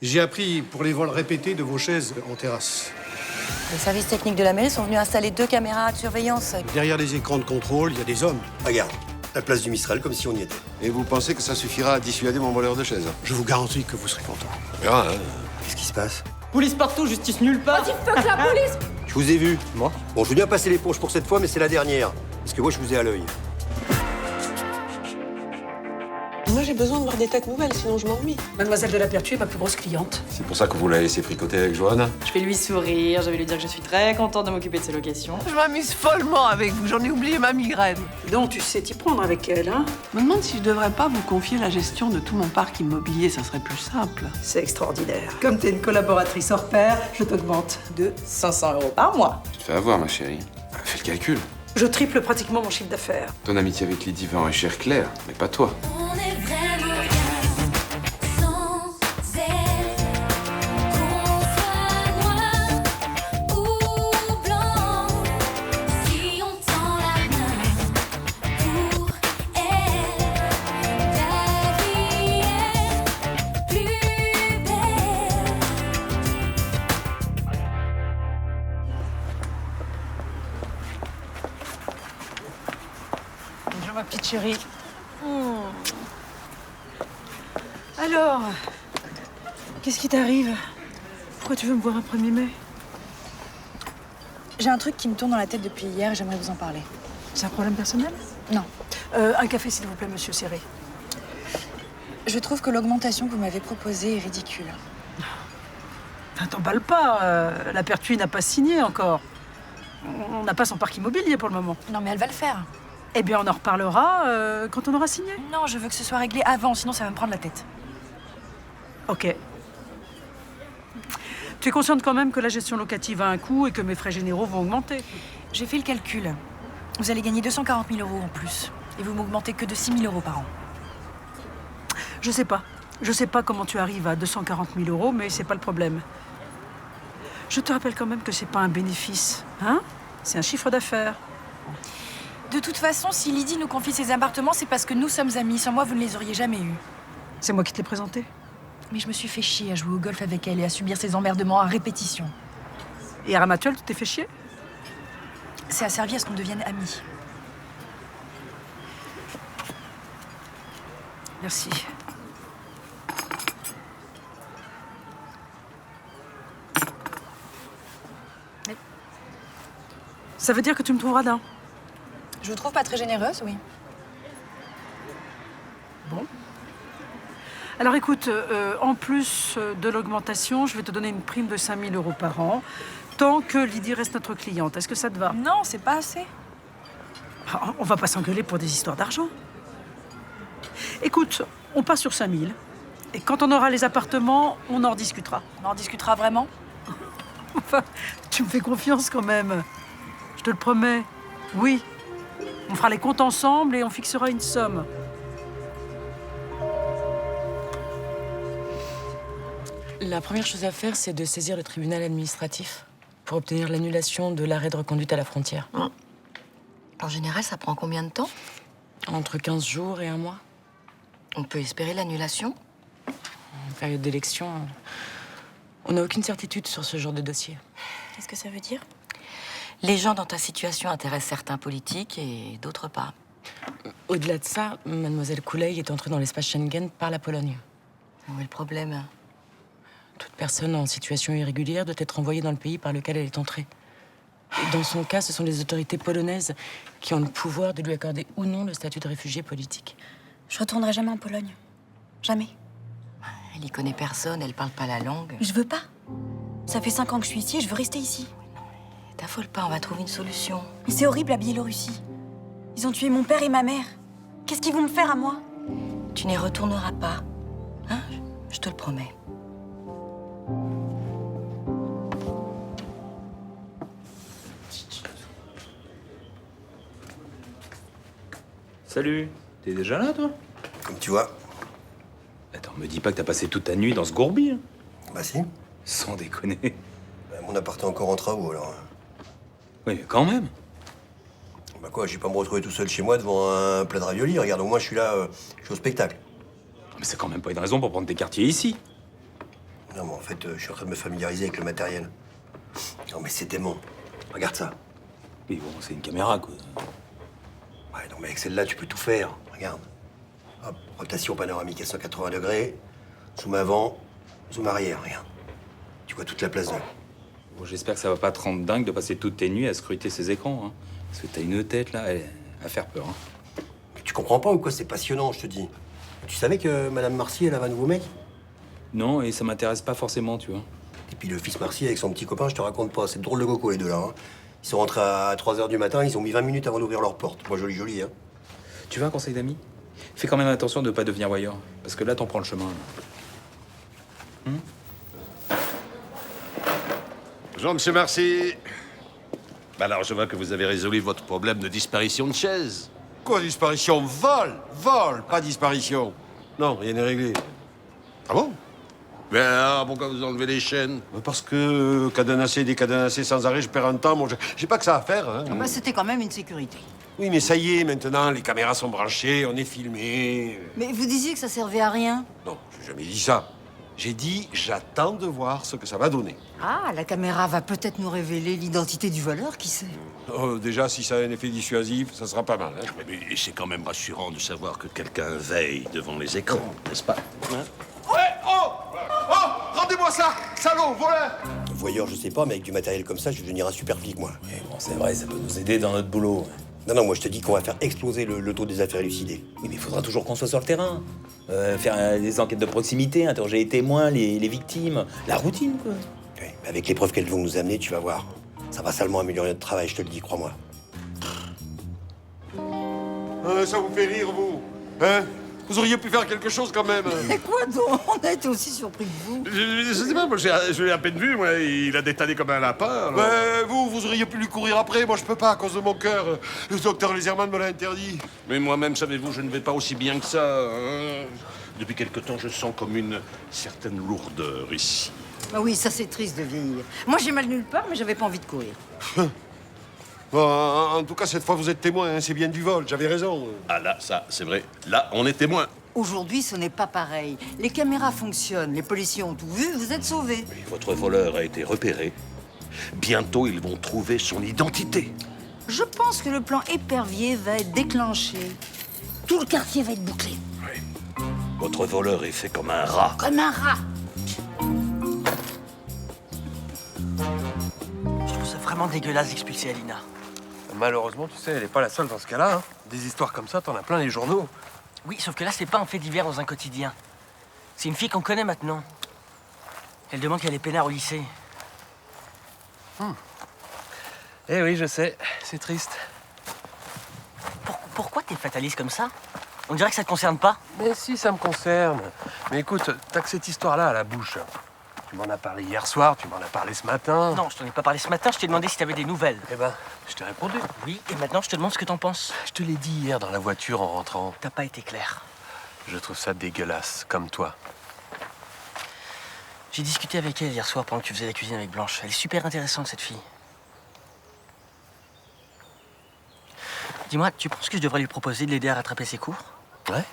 J'ai appris pour les vols répétés de vos chaises en terrasse. Les services techniques de la mairie sont venus installer 2 caméras de surveillance. Derrière les écrans de contrôle, il y a des hommes. Regarde, la place du Mistral, comme si on y était. Et vous pensez que ça suffira à dissuader mon voleur de chaises? Je vous garantis que vous serez content. On verra, hein. Qu'est-ce qui se passe? Police partout, justice nulle part. Fuck la police! Je vous ai vu. Moi? Bon, je veux bien passer l'éponge pour cette fois, mais c'est la dernière. Parce que moi, je vous ai à l'œil. Moi, j'ai besoin de voir des têtes nouvelles, sinon je m'ennuie. Mademoiselle de la Pertuis est ma plus grosse cliente. C'est pour ça que vous la laissez fricoter avec Johanna? Je vais lui sourire, je vais lui dire que je suis très contente de m'occuper de ses locations. Je m'amuse follement avec vous, j'en ai oublié ma migraine. Donc, tu sais t'y prendre avec elle, hein? Je me demande si je devrais pas vous confier la gestion de tout mon parc immobilier, ça serait plus simple. C'est extraordinaire. Comme t'es une collaboratrice hors pair, je t'augmente de 500 € par mois. Tu te fais avoir, ma chérie. Fais le calcul. Je triple pratiquement mon chiffre d'affaires. Ton amitié avec Lydie va enrichir Claire, mais pas toi. On est vraiment bien sans elle. Qu'on soit noir ou blanc, si on tend la main pour elle, la vie est plus belle. Bonjour, ma petite chérie. Alors, qu'est-ce qui t'arrive? Pourquoi tu veux me voir un 1er mai? J'ai un truc qui me tourne dans la tête depuis hier et j'aimerais vous en parler. C'est un problème personnel? Non. Un café, s'il vous plaît, monsieur Serré. Je trouve que l'augmentation que vous m'avez proposée est ridicule. Enfin, t'emballes pas. La Pertuis n'a pas signé encore. On n'a pas son parc immobilier pour le moment. Non, mais elle va le faire. Eh bien, on en reparlera quand on aura signé. Non, je veux que ce soit réglé avant, sinon ça va me prendre la tête. Ok. Tu es consciente quand même que la gestion locative a un coût et que mes frais généraux vont augmenter. J'ai fait le calcul. Vous allez gagner 240 000 € en plus. Et vous m'augmentez que de 6 000 € par an. Je sais pas. Je sais pas comment tu arrives à 240 000 €, mais c'est pas le problème. Je te rappelle quand même que c'est pas un bénéfice, hein? C'est un chiffre d'affaires. De toute façon, si Lydie nous confie ses appartements, c'est parce que nous sommes amis. Sans moi, vous ne les auriez jamais eus. C'est moi qui te l'ai présenté. Mais je me suis fait chier à jouer au golf avec elle et à subir ses emmerdements à répétition. Et à Ramatuelle, tu t'es fait chier? Ça a servi à ce qu'on devienne amis. Merci. Ça veut dire que tu me trouveras d'un. Je vous trouve pas très généreuse, oui. Bon. Alors écoute, en plus de l'augmentation, je vais te donner une prime de 5 000 € par an, tant que Lydie reste notre cliente. Est-ce que ça te va? Non, c'est pas assez. Ah, on va pas s'engueuler pour des histoires d'argent. Écoute, on part sur 5 000. Et quand on aura les appartements, on en rediscutera. On en discutera vraiment? Enfin, tu me fais confiance quand même. Je te le promets. Oui. On fera les comptes ensemble et on fixera une somme. La première chose à faire, c'est de saisir le tribunal administratif pour obtenir l'annulation de l'arrêt de reconduite à la frontière. En général, ça prend combien de temps? Entre 15 jours et 1 mois. On peut espérer l'annulation? En période d'élection, on n'a aucune certitude sur ce genre de dossier. Qu'est-ce que ça veut dire? Les gens dans ta situation intéressent certains politiques et d'autres pas. Au-delà de ça, mademoiselle Kouley est entrée dans l'espace Schengen par la Pologne. Où est le problème? Toute personne en situation irrégulière doit être envoyée dans le pays par lequel elle est entrée. Et dans son cas, ce sont les autorités polonaises qui ont le pouvoir de lui accorder ou non le statut de réfugié politique. Je retournerai jamais en Pologne. Jamais. Elle y connaît personne, elle parle pas la langue. Je veux pas. Ça fait 5 ans que je suis ici et je veux rester ici. T'affole pas, on va trouver une solution. Mais c'est horrible, la Biélorussie. Ils ont tué mon père et ma mère. Qu'est-ce qu'ils vont me faire à moi? Tu n'y retourneras pas. Hein? Je te le promets. Salut, t'es déjà là, toi? Comme tu vois. Attends, me dis pas que t'as passé toute ta nuit dans ce gourbi, hein? Bah si. Sans déconner. Bah, mon appart est encore en travaux, alors. Oui, mais quand même. Bah quoi, je vais pas me retrouver tout seul chez moi devant un plat de raviolis. Regarde, au moins, je suis là, je suis au spectacle. Mais c'est quand même pas une raison pour prendre tes quartiers ici. Non, mais en fait, je suis en train de me familiariser avec le matériel. Non, mais c'est dément. Regarde ça. Oui, bon, c'est une caméra, quoi. Ouais, non, mais avec celle-là, tu peux tout faire. Regarde. Hop, rotation panoramique à 180 degrés. Zoom avant, zoom arrière, regarde. Tu vois toute la place d'œil. Bon, j'espère que ça va pas te rendre dingue de passer toutes tes nuits à scruter ces écrans, hein. Parce que t'as une tête, là, à faire peur, hein. Mais tu comprends pas ou quoi? C'est passionnant, je te dis. Tu savais que Madame Marcy, elle avait un nouveau mec? Non, et ça m'intéresse pas forcément, tu vois. Et puis le fils Marcy avec son petit copain, je te raconte pas. C'est drôle de coco, les deux, là. Hein. Ils sont rentrés à 3 h du matin, ils ont mis 20 minutes avant d'ouvrir leur porte. Moi, joli, hein. Tu veux un conseil d'ami? Fais quand même attention de pas devenir voyeur. Parce que là, t'en prends le chemin, là. Bonjour, monsieur Marcy. Bah alors, je vois que vous avez résolu votre problème de disparition de chaise. Quoi, disparition? Vol, pas disparition. Non, rien n'est réglé. Ah bon? Ben alors, pourquoi vous enlevez les chaînes? Parce que décadenasser sans arrêt, je perds un temps. Moi, j'ai pas que ça à faire. Hein. Ah bah, c'était quand même une sécurité. Oui, mais ça y est, maintenant, les caméras sont branchées, on est filmé. Mais vous disiez que ça servait à rien. Non, j'ai jamais dit ça. J'ai dit, j'attends de voir ce que ça va donner. Ah, la caméra va peut-être nous révéler l'identité du voleur, qui sait? Oh, déjà, si ça a un effet dissuasif, ça sera pas mal. Hein. Mais c'est quand même rassurant de savoir que quelqu'un veille devant les écrans, n'est-ce pas? Ouais, oh, rendez-moi ça, salaud, voleur! Voyeur, je sais pas, mais avec du matériel comme ça, je vais devenir un super flic, moi. Oui, bon, c'est vrai, ça peut nous aider dans notre boulot. Non, moi, je te dis qu'on va faire exploser le taux des affaires élucidées. Oui, mais il faudra toujours qu'on soit sur le terrain. Faire des enquêtes de proximité, interroger les témoins, les victimes. La routine, quoi. Ouais, mais avec les preuves qu'elles vont nous amener, tu vas voir. Ça va salement améliorer notre travail, je te le dis, crois-moi. Ça vous fait rire, vous? Hein? Vous auriez pu faire quelque chose quand même. Mais quoi donc? On a été aussi surpris de vous. Je sais pas, moi, je l'ai à peine vu, moi. Il a détalé comme un lapin, alors. Vous auriez pu lui courir après. Moi, je peux pas à cause de mon cœur. Le docteur Lézerman me l'a interdit. Mais moi-même, savez-vous, je ne vais pas aussi bien que ça. Hein. Depuis quelque temps, je sens comme une certaine lourdeur ici. Ah oui, ça c'est triste de vieillir. Moi j'ai mal nulle part, mais j'avais pas envie de courir. Bon, en tout cas, cette fois, vous êtes témoin. Hein, c'est bien du vol. J'avais raison. Ah là, ça, c'est vrai. Là, on est témoin. Aujourd'hui, ce n'est pas pareil. Les caméras fonctionnent, les policiers ont tout vu, vous êtes sauvés. Oui, votre voleur a été repéré. Bientôt, ils vont trouver son identité. Je pense que le plan épervier va être déclenché. Tout le quartier va être bouclé. Oui. Votre voleur est fait comme un rat. Comme un rat. Je trouve ça vraiment dégueulasse d'expulser Alina. Malheureusement, tu sais, elle est pas la seule dans ce cas-là. Hein. Des histoires comme ça, t'en as plein les journaux. Oui, sauf que là, c'est pas un fait divers dans un quotidien. C'est une fille qu'on connaît maintenant. Elle demande qu'elle est peinard au lycée. Eh oui, je sais. C'est triste. Pourquoi t'es fataliste comme ça? On dirait que ça te concerne pas. Mais si, ça me concerne. Mais écoute, t'as que cette histoire-là à la bouche. Tu m'en as parlé hier soir, tu m'en as parlé ce matin. Non, je t'en ai pas parlé ce matin, je t'ai demandé si t'avais des nouvelles. Eh ben, je t'ai répondu. Oui, et maintenant je te demande ce que t'en penses. Je te l'ai dit hier dans la voiture en rentrant. T'as pas été clair. Je trouve ça dégueulasse, comme toi. J'ai discuté avec elle hier soir pendant que tu faisais la cuisine avec Blanche. Elle est super intéressante, cette fille. Dis-moi, tu penses que je devrais lui proposer de l'aider à rattraper ses cours? Ouais.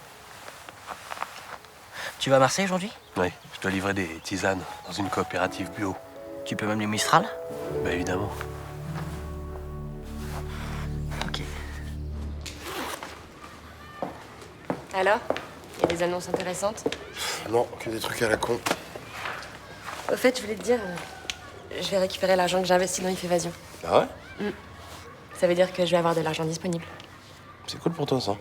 Tu vas à Marseille aujourd'hui? Oui, je dois livrer des tisanes dans une coopérative bio. Tu peux même les Mistral? Bah évidemment. Ok. Alors? Il y a des annonces intéressantes? Non, que des trucs à la con. Au fait, je voulais te dire, je vais récupérer l'argent que j'ai investi dans If Évasion. Ah ouais? Ça veut dire que je vais avoir de l'argent disponible. C'est cool pour toi, ça.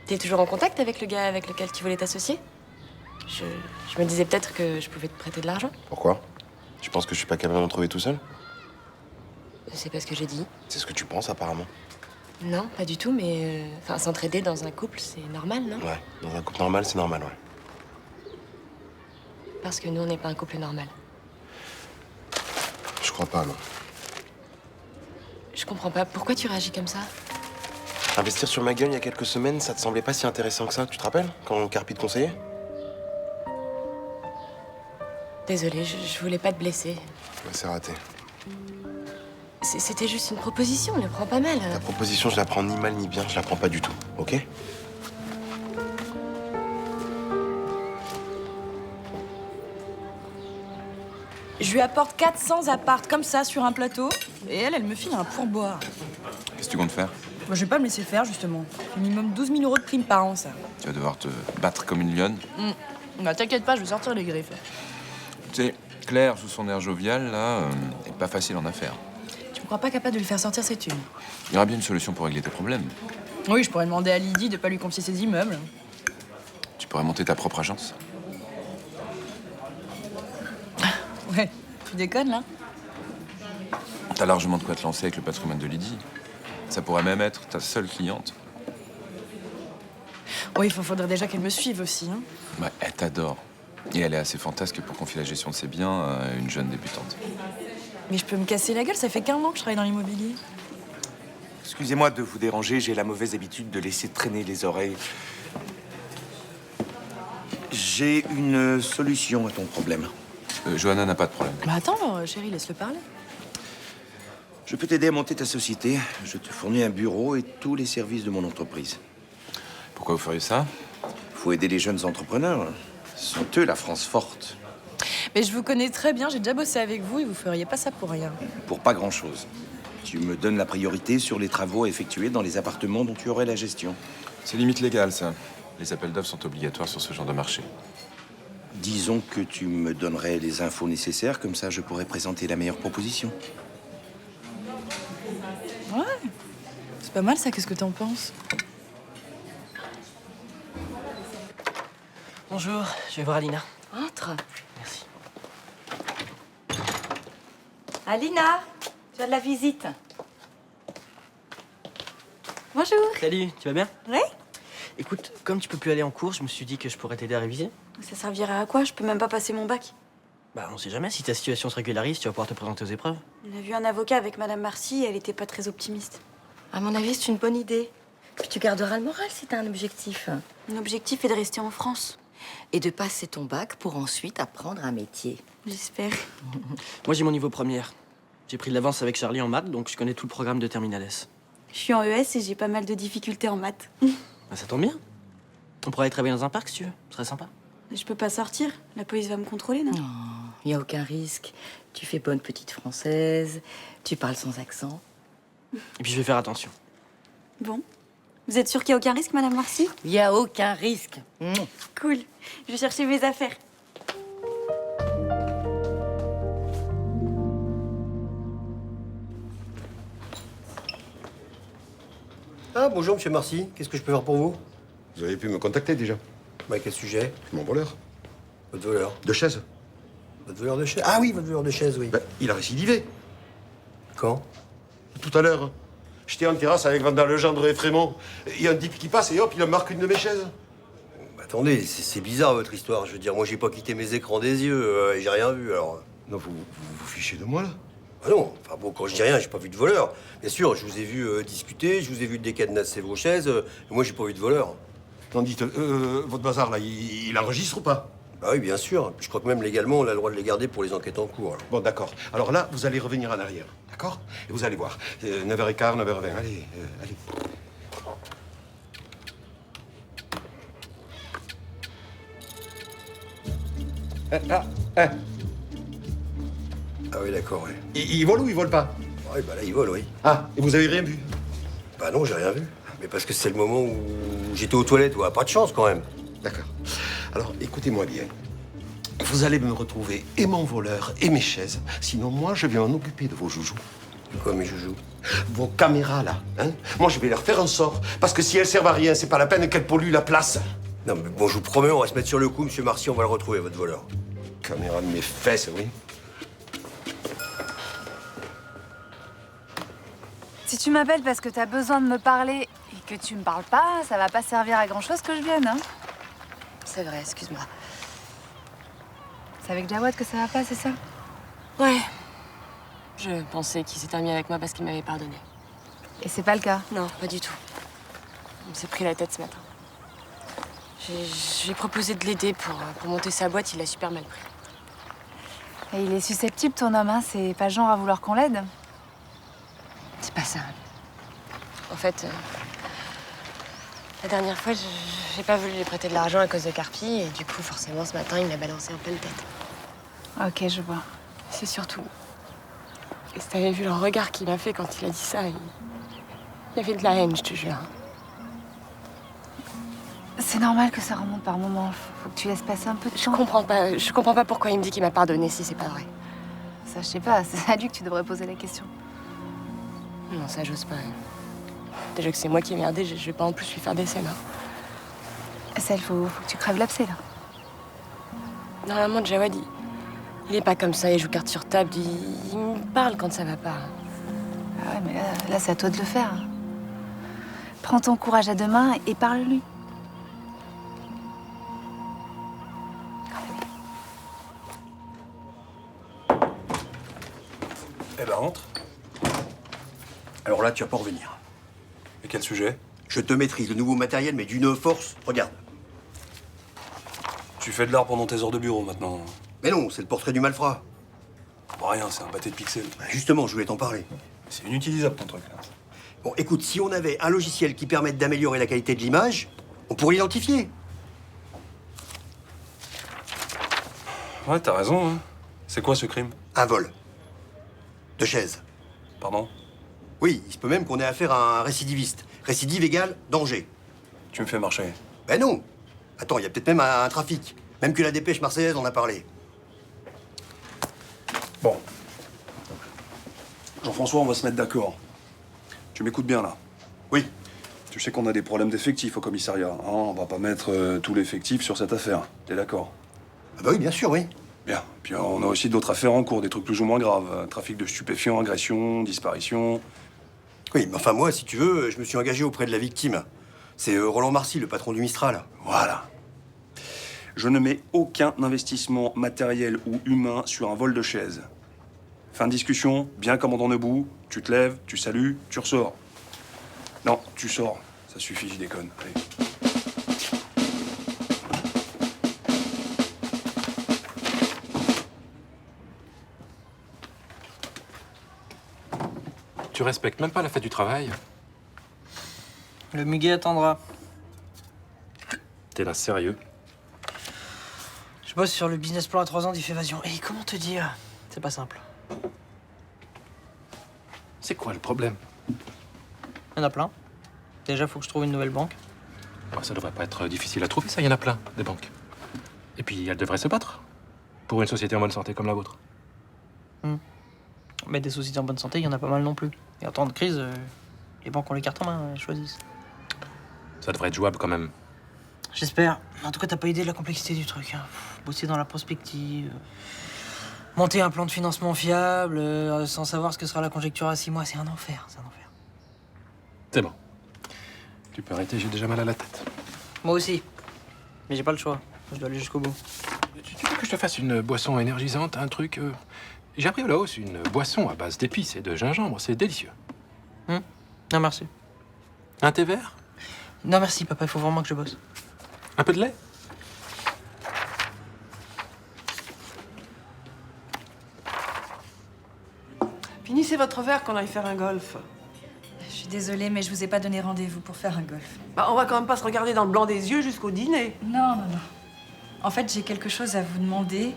T'es toujours en contact avec le gars avec lequel tu voulais t'associer? Je me disais peut-être que je pouvais te prêter de l'argent. Pourquoi? Tu penses que je suis pas capable d'en trouver tout seul? C'est pas ce que j'ai dit. C'est ce que tu penses, apparemment. Non, pas du tout, mais... Enfin, s'entraider dans un couple, c'est normal, non? Ouais, dans un couple normal, c'est normal, ouais. Parce que nous, on n'est pas un couple normal. Je crois pas, non. Je comprends pas. Pourquoi tu réagis comme ça? Investir sur ma gueule il y a quelques semaines, ça te semblait pas si intéressant que ça, tu te rappelles? Quand Carpi te conseillait? Désolée, je voulais pas te blesser. Ouais, c'est raté. C'était juste une proposition, le prends pas mal. Ta proposition, je la prends ni mal ni bien, je la prends pas du tout, ok? Je lui apporte 400 appartes comme ça sur un plateau, et elle me file un pourboire. Qu'est-ce que tu comptes faire? Moi, je vais pas me laisser faire, justement. Minimum 12 000 € de prime par an, ça. Tu vas devoir te battre comme une lionne. Bah, t'inquiète pas, je vais sortir les griffes. Tu sais, Claire, sous son air jovial, là, est pas facile en affaires. Tu me crois pas capable de lui faire sortir ses thunes? Il y aura bien une solution pour régler tes problèmes. Oui, je pourrais demander à Lydie de pas lui confier ses immeubles. Tu pourrais monter ta propre agence. Ouais, tu déconnes, là? T'as largement de quoi te lancer avec le patrimoine de Lydie. Ça pourrait même être ta seule cliente. Oui, il faudrait déjà qu'elle me suive aussi, hein. Bah, elle t'adore. Et elle est assez fantasque pour confier la gestion de ses biens à une jeune débutante. Mais je peux me casser la gueule, ça fait qu'1 an que je travaille dans l'immobilier. Excusez-moi de vous déranger, j'ai la mauvaise habitude de laisser traîner les oreilles. J'ai une solution à ton problème. Johanna n'a pas de problème. Bah attends, chérie, laisse-le parler. Je peux t'aider à monter ta société. Je te fournis un bureau et tous les services de mon entreprise. Pourquoi vous feriez ça? Faut aider les jeunes entrepreneurs. Ce sont eux la France forte. Mais je vous connais très bien, j'ai déjà bossé avec vous et vous feriez pas ça pour rien. Pour pas grand-chose. Tu me donnes la priorité sur les travaux à effectuer dans les appartements dont tu aurais la gestion. C'est limite légal, ça. Les appels d'offres sont obligatoires sur ce genre de marché. Disons que tu me donnerais les infos nécessaires, comme ça je pourrais présenter la meilleure proposition. Ouais, c'est pas mal ça, qu'est-ce que t'en penses? Bonjour, je vais voir Alina. Entre. Merci. Alina, tu as de la visite. Bonjour. Salut, tu vas bien? Oui. Écoute, comme tu peux plus aller en cours, je me suis dit que je pourrais t'aider à réviser. Ça servirait à quoi? Je peux même pas passer mon bac. Bah, on sait jamais, si ta situation se régularise, tu vas pouvoir te présenter aux épreuves. On a vu un avocat avec Madame Marcy et elle était pas très optimiste. À mon avis, c'est une bonne idée. Puis tu garderas le moral si t'as un objectif. Mon objectif est de rester en France. Et de passer ton bac pour ensuite apprendre un métier. J'espère. Moi, j'ai mon niveau première. J'ai pris de l'avance avec Charlie en maths, donc je connais tout le programme de Terminal S. Je suis en ES et j'ai pas mal de difficultés en maths. Bah, ça tombe bien. On pourrait aller travailler dans un parc si tu veux, ce serait sympa. Je peux pas sortir. La police va me contrôler, non? Non, il n'y a aucun risque. Tu fais bonne petite française, tu parles sans accent. Et puis je vais faire attention. Bon. Vous êtes sûr qu'il y a aucun risque, Madame Marcy? Il n'y a aucun risque. Cool. Je vais chercher mes affaires. Ah, bonjour, monsieur Marcy. Qu'est-ce que je peux faire pour vous? Vous avez pu me contacter déjà. Bah, quel sujet? Mon voleur. Votre voleur? De chaise. Votre voleur de chaise? Ah oui, votre voleur de chaise, oui. Ben, il a récidivé. Quand? Tout à l'heure. J'étais en terrasse avec Vandal Legendre et Frémont. Il y a un type qui passe et hop, il me marque une de mes chaises. Attendez, c'est bizarre votre histoire. Je veux dire, moi j'ai pas quitté mes écrans des yeux et j'ai rien vu alors. Non, vous fichez de moi là? Ah non, enfin bon, quand je dis rien, j'ai pas vu de voleur. Bien sûr, je vous ai vu discuter, je vous ai vu décadenasser vos chaises, moi j'ai pas vu de voleur. Non, dites, votre bazar là, il enregistre ou pas? Bah oui, bien sûr. Je crois que même légalement, on a le droit de les garder pour les enquêtes en cours. Alors. Bon, d'accord. Alors là, vous allez revenir en arrière, d'accord? Et vous allez voir. 9h15, 9h20. Allez, allez. Ah oui, d'accord, oui. Il vole ou il vole pas? Oui, bah là, il vole, oui. Ah, et vous avez rien vu? Bah non, j'ai rien vu. Mais parce que c'est le moment où j'étais aux toilettes, ouais, pas de chance quand même. D'accord. Alors, écoutez-moi bien. Vous allez me retrouver et mon voleur et mes chaises. Sinon, moi, je vais m'en occuper de vos joujoux. Quoi, mes joujoux? Vos caméras, là. Hein? Moi, je vais leur faire un sort. Parce que si elles servent à rien, c'est pas la peine qu'elles polluent la place. Non, mais bon, je vous promets, on va se mettre sur le coup, monsieur Marcy, on va le retrouver, votre voleur. Caméra de mes fesses, oui. Si tu m'appelles parce que t'as besoin de me parler et que tu me parles pas, ça va pas servir à grand-chose que je vienne, hein? C'est vrai, excuse-moi. C'est avec Jawad que ça va pas, c'est ça? Ouais. Je pensais qu'il s'était remis avec moi parce qu'il m'avait pardonné. Et c'est pas le cas? Non, pas du tout. Il s'est pris la tête ce matin. J'ai proposé de l'aider pour monter sa boîte, il l'a super mal pris. Et il est susceptible, ton homme, hein? C'est pas genre à vouloir qu'on l'aide? C'est pas ça. En fait, la dernière fois, j'ai pas voulu lui prêter de l'argent à cause de Carpi, et du coup, forcément, ce matin, il m'a balancé en pleine tête. Ok, je vois. C'est surtout... Et si t'avais vu le regard qu'il a fait quand il a dit ça, il y avait de la haine, je te jure. C'est normal que ça remonte par moments. Faut que tu laisses passer un peu de temps. Je comprends pas pourquoi il me dit qu'il m'a pardonné si c'est pas vrai. Ça, je sais pas. C'est à lui que tu devrais poser la question. Non, ça, j'ose pas. Déjà que c'est moi qui ai merdé, je vais pas en plus lui faire des scènes. Ça, il faut que tu crèves l'abcès, là. Normalement, Jawad, il est pas comme ça, il joue carte sur table, il me parle quand ça va pas. Ah ouais, mais là c'est à toi de le faire. Prends ton courage à deux mains et parle-lui. Eh ben, entre. Alors là, tu vas pas revenir. Et quel sujet? Je te maîtrise, le nouveau matériel, mais d'une force. Regarde. Tu fais de l'art pendant tes heures de bureau, maintenant. Mais non, c'est le portrait du malfrat. Bon, rien, c'est un pâté de pixels. Justement, je voulais t'en parler. C'est inutilisable, ton truc, là. Bon, écoute, si on avait un logiciel qui permette d'améliorer la qualité de l'image, on pourrait l'identifier. Ouais, t'as raison, hein. C'est quoi, ce crime? Un vol. De chaise. Pardon? Oui, il se peut même qu'on ait affaire à un récidiviste. Récidive égale danger. Tu me fais marcher. Ben non. Attends, il y a peut-être même un trafic. Même que la dépêche marseillaise en a parlé. Bon. Jean-François, on va se mettre d'accord. Tu m'écoutes bien, là? Oui. Tu sais qu'on a des problèmes d'effectifs au commissariat. Hein, on va pas mettre tout l'effectif sur cette affaire. T'es d'accord? Ah bah oui, bien sûr, oui. Bien. Puis on a aussi d'autres affaires en cours, des trucs plus ou moins graves. Trafic de stupéfiants, agression, disparition. Oui, mais enfin, moi, si tu veux, je me suis engagé auprès de la victime. C'est Roland Marcy, le patron du Mistral. Voilà. Je ne mets aucun investissement matériel ou humain sur un vol de chaise. Fin de discussion, bien commandant debout, tu te lèves, tu salues, tu ressors. Non, tu sors. Ça suffit, j'y déconne. Allez. Tu respectes même pas la fête du travail. Le muguet attendra. T'es là sérieux? Je bosse sur le business plan à 3 ans d'Ifévasion. Et comment te dire? C'est pas simple. C'est quoi le problème? Il y en a plein. Déjà, faut que je trouve une nouvelle banque. Oh, ça devrait pas être difficile à trouver, ça. Il y en a plein, des banques. Et puis, elles devraient se battre. Pour une société en bonne santé comme la vôtre. Mais des sociétés en bonne santé, il y en a pas mal non plus. Et en temps de crise, les banques ont les cartes en main, elles choisissent. Ça devrait être jouable quand même. J'espère. En tout cas, t'as pas idée de la complexité du truc. Hein. Bosser dans la prospective, monter un plan de financement fiable, sans savoir ce que sera la conjecture à 6 mois, c'est un enfer, c'est un enfer. C'est bon. Tu peux arrêter, j'ai déjà mal à la tête. Moi aussi. Mais j'ai pas le choix. Je dois aller jusqu'au bout. Tu veux que je te fasse une boisson énergisante, un truc J'ai appris à la hausse une boisson à base d'épices et de gingembre, c'est délicieux. Non, merci. Un thé vert? Non, merci, papa, il faut vraiment que je bosse. Un peu de lait? Finissez votre verre qu'on aille faire un golf. Je suis désolée, mais je vous ai pas donné rendez-vous pour faire un golf. Bah, on va quand même pas se regarder dans le blanc des yeux jusqu'au dîner. Non. En fait, j'ai quelque chose à vous demander,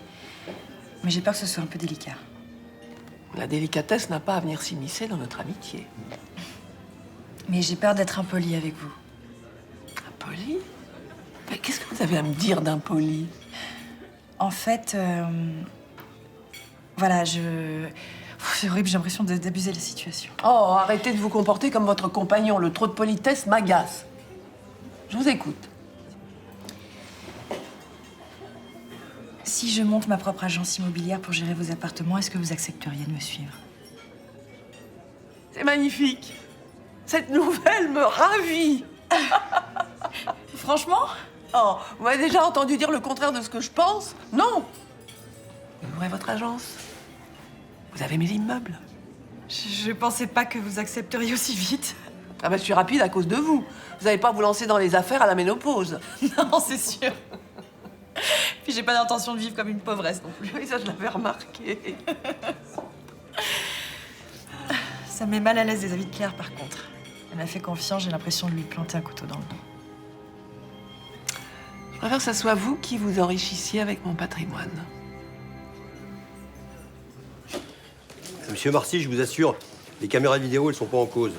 mais j'ai peur que ce soit un peu délicat. La délicatesse n'a pas à venir s'immiscer dans notre amitié. Mais j'ai peur d'être impolie avec vous. Impoli? Mais qu'est-ce que vous avez à me dire d'impoli? En fait, voilà, c'est horrible, j'ai l'impression d'abuser la situation. Oh, arrêtez de vous comporter comme votre compagnon. Le trop de politesse m'agace. Je vous écoute. Si je monte ma propre agence immobilière pour gérer vos appartements, est-ce que vous accepteriez de me suivre? C'est magnifique. Cette nouvelle me ravit. Franchement? Oh, vous m'avez déjà entendu dire le contraire de ce que je pense? Non. Vous ouvrez votre agence. Vous avez mis l'immeuble. Je pensais pas que vous accepteriez aussi vite. Ah ben, je suis rapide à cause de vous. Vous n'allez pas vous lancer dans les affaires à la ménopause. Non, c'est sûr. Puis j'ai pas d'intention de vivre comme une pauvresse non plus. Oui, ça, je l'avais remarqué. Ça me met mal à l'aise des avis de Claire, par contre. Elle m'a fait confiance, j'ai l'impression de lui planter un couteau dans le dos. Je préfère que ce soit vous qui vous enrichissiez avec mon patrimoine. Monsieur Marcy, je vous assure, les caméras de vidéo, elles sont pas en cause.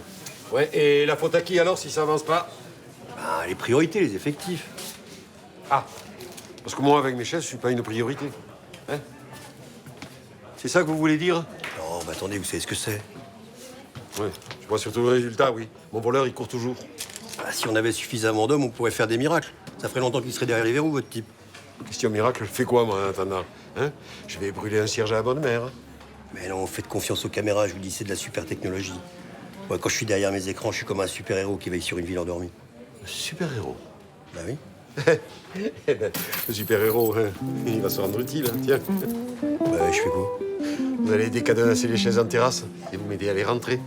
Ouais, et la faute à qui alors si ça avance pas? Ben, les priorités, les effectifs. Ah, parce que moi, avec mes chaises, je suis pas une priorité. Hein? C'est ça que vous voulez dire? Non, mais attendez, vous savez ce que c'est? Ouais, je vois surtout le résultat, oui. Mon voleur, il court toujours. Ah, si on avait suffisamment d'hommes, on pourrait faire des miracles. Ça ferait longtemps qu'il serait derrière les verrous, votre type. Question miracle, je fais quoi, moi, en attendant? Hein? Je vais brûler un cierge à la bonne mère. Mais non, faites confiance aux caméras, je vous dis, c'est de la super technologie. Ouais, quand je suis derrière mes écrans, je suis comme un super-héros qui veille sur une ville endormie. Un super-héros? Bah oui. Eh ben, le super-héros, hein, il va se rendre utile, hein, tiens. Bah, je fais quoi? Vous allez décadenasser les chaises en terrasse et vous m'aider à les rentrer.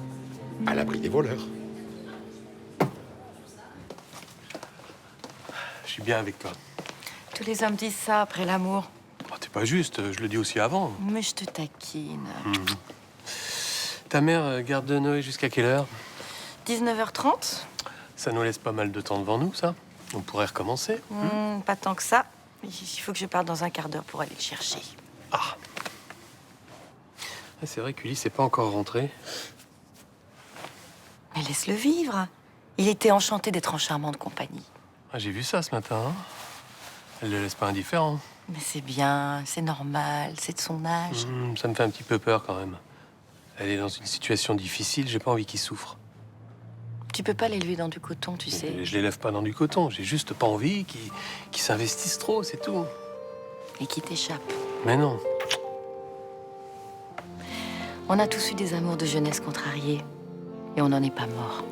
À l'abri des voleurs. Je suis bien avec toi. Tous les hommes disent ça après l'amour. Oh, t'es pas juste, je le dis aussi avant. Mais je te taquine. Ta mère garde de Noé jusqu'à quelle heure? 19h30. Ça nous laisse pas mal de temps devant nous, ça. On pourrait recommencer. Pas tant que ça. Il faut que je parte dans un quart d'heure pour aller le chercher. Ah, c'est vrai qu'Ulysse n'est pas encore rentré. Mais laisse-le vivre. Il était enchanté d'être en charmante compagnie. Ah, j'ai vu ça ce matin. Hein. Elle le laisse pas indifférent. Mais c'est bien, c'est normal, c'est de son âge. Ça me fait un petit peu peur quand même. Elle est dans une situation difficile, j'ai pas envie qu'il souffre. Tu peux pas l'élever dans du coton, tu sais. Je l'élève pas dans du coton, j'ai juste pas envie qu'il s'investisse trop, c'est tout. Et qui t'échappe. Mais non. On a tous eu des amours de jeunesse contrariés. Et on n'en est pas mort.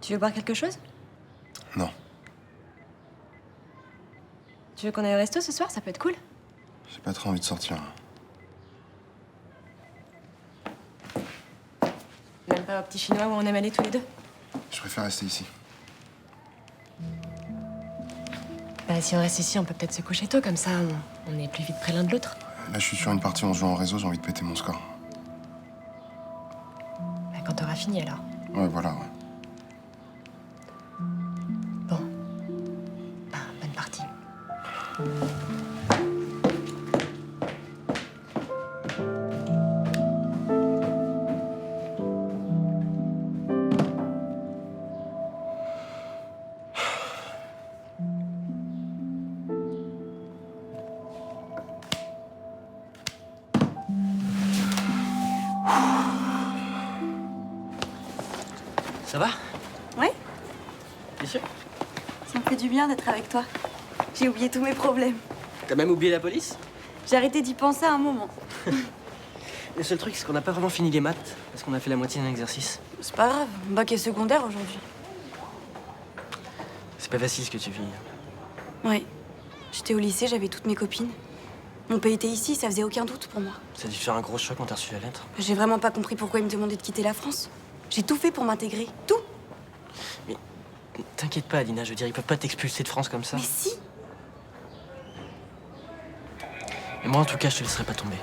Tu veux boire quelque chose? Non. Tu veux qu'on aille au resto ce soir? Ça peut être cool. J'ai pas trop envie de sortir. Même pas au petit chinois où on aime aller tous les deux? Je préfère rester ici. Bah, si on reste ici, on peut peut-être se coucher tôt, comme ça, on est plus vite près l'un de l'autre. Là, je suis sur une partie, on se joue en réseau, j'ai envie de péter mon score. Bah, quand t'auras fini, alors. Ouais, voilà, ouais. Bon. Bah, bonne partie. Ça va? Ouais, Bien sûr. ça me fait du bien d'être avec toi. J'ai oublié tous mes problèmes. T'as même oublié la police? J'ai arrêté d'y penser un moment. Le seul truc, c'est qu'on n'a pas vraiment fini les maths, parce qu'on a fait la moitié d'un exercice. C'est pas grave, bac est secondaire aujourd'hui. C'est pas facile ce que tu vis. Ouais. J'étais au lycée, j'avais toutes mes copines. Mon pays était ici, ça faisait aucun doute pour moi. Ça a dû faire un gros choc quand t'as reçu la lettre. J'ai vraiment pas compris pourquoi ils me demandaient de quitter la France. J'ai tout fait pour m'intégrer, tout. Mais t'inquiète pas, Alina, je veux dire, ils peuvent pas t'expulser de France comme ça. Mais si. Et moi, en tout cas, je te laisserai pas tomber.